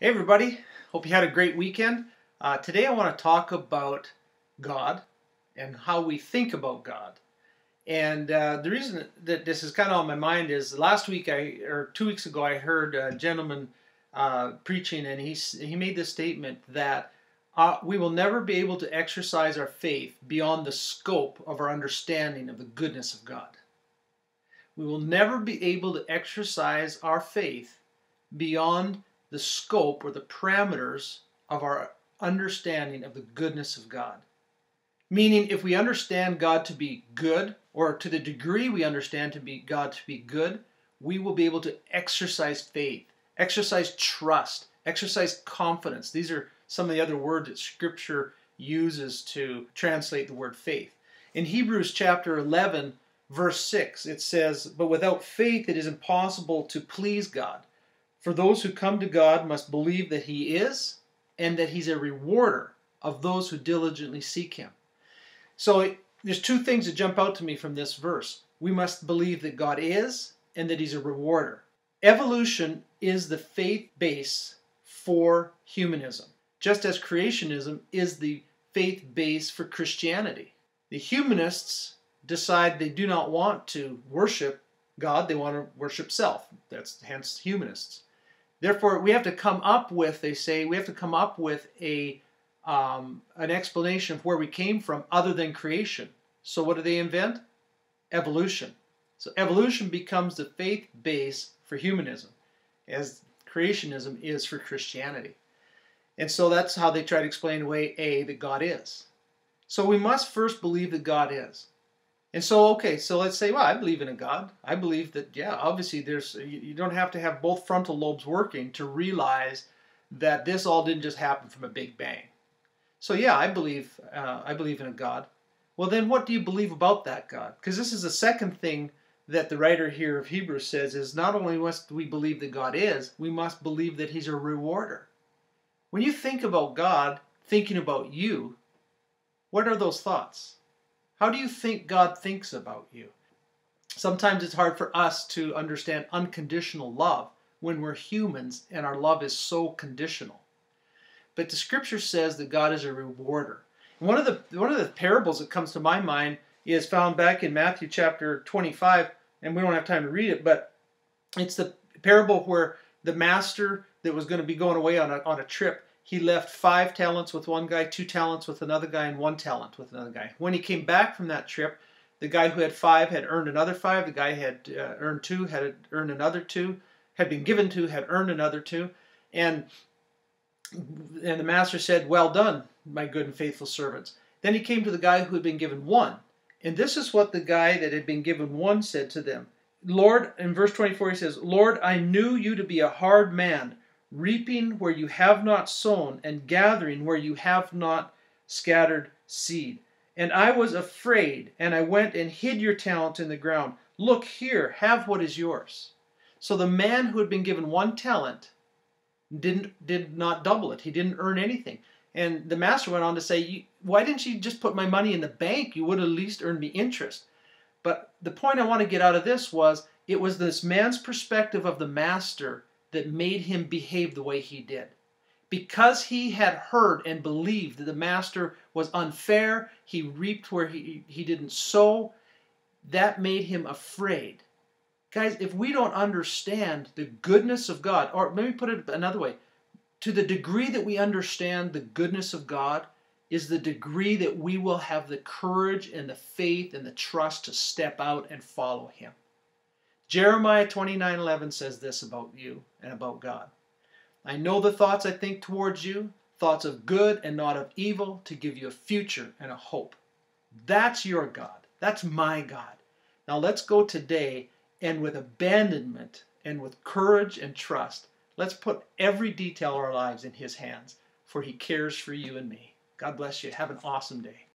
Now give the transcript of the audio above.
Hey everybody, hope you had a great weekend. Today I want to talk about God and how we think about God. And the reason that this is kind of on my mind is last week or 2 weeks ago I heard a gentleman preaching, and he made this statement that we will never be able to exercise our faith beyond the scope of our understanding of the goodness of God. We will never be able to exercise our faith beyond the scope or the parameters of our understanding of the goodness of God. Meaning, if we understand God to be good, or to the degree we understand God to be good, we will be able to exercise faith, exercise trust, exercise confidence. These are some of the other words that Scripture uses to translate the word faith. In Hebrews chapter 11, verse 6, it says, "But without faith it is impossible to please God. For those who come to God must believe that He is, and that He's a rewarder of those who diligently seek Him." So there's two things that jump out to me from this verse. We must believe that God is, and that He's a rewarder. Evolution is the faith base for humanism, just as creationism is the faith base for Christianity. The humanists decide they do not want to worship God, they want to worship self. That's hence humanists. Therefore, we have to come up with, they say, we have to come up with an explanation of where we came from other than creation. So what do they invent? Evolution. So evolution becomes the faith base for humanism, as creationism is for Christianity. And so that's how they try to explain away that God is. So we must first believe that God is. And so, okay, so let's say, well, I believe in a God. I believe that, yeah, obviously you don't have to have both frontal lobes working to realize that this all didn't just happen from a big bang. So yeah, I believe in a God. Well, then what do you believe about that God? Because this is the second thing that the writer here of Hebrews says, is not only must we believe that God is, we must believe that He's a rewarder. When you think about God thinking about you, what are those thoughts? How do you think God thinks about you? Sometimes it's hard for us to understand unconditional love when we're humans and our love is so conditional. But the Scripture says that God is a rewarder. And one of the parables that comes to my mind is found back in Matthew chapter 25, and we don't have time to read it, but it's the parable where the master that was going to be going away on a trip, he left 5 talents with one guy, 2 talents with another guy, and 1 talent with another guy. When he came back from that trip, the guy who had 5 had earned another 5. The guy had earned 2, had earned another 2, had been given 2, had earned another 2. And the master said, "Well done, my good and faithful servants." Then he came to the guy who had been given 1. And this is what the guy that had been given 1 said to them. Lord, in verse 24 he says, "Lord, I knew you to be a hard man, reaping where you have not sown, and gathering where you have not scattered seed. And I was afraid, and I went and hid your talent in the ground. Look here, have what is yours." So the man who had been given 1 talent did not double it. He didn't earn anything. And the master went on to say, "Why didn't you just put my money in the bank? You would have at least earned me interest." But the point I want to get out of this was, it was this man's perspective of the master that made him behave the way he did. Because he had heard and believed that the master was unfair, he reaped where he didn't sow, that made him afraid. Guys, if we don't understand the goodness of God, or let me put it another way, to the degree that we understand the goodness of God is the degree that we will have the courage and the faith and the trust to step out and follow Him. Jeremiah 29:11 says this about you and about God. "I know the thoughts I think towards you, thoughts of good and not of evil, to give you a future and a hope." That's your God. That's my God. Now let's go today, and with abandonment and with courage and trust, let's put every detail of our lives in His hands, for He cares for you and me. God bless you. Have an awesome day.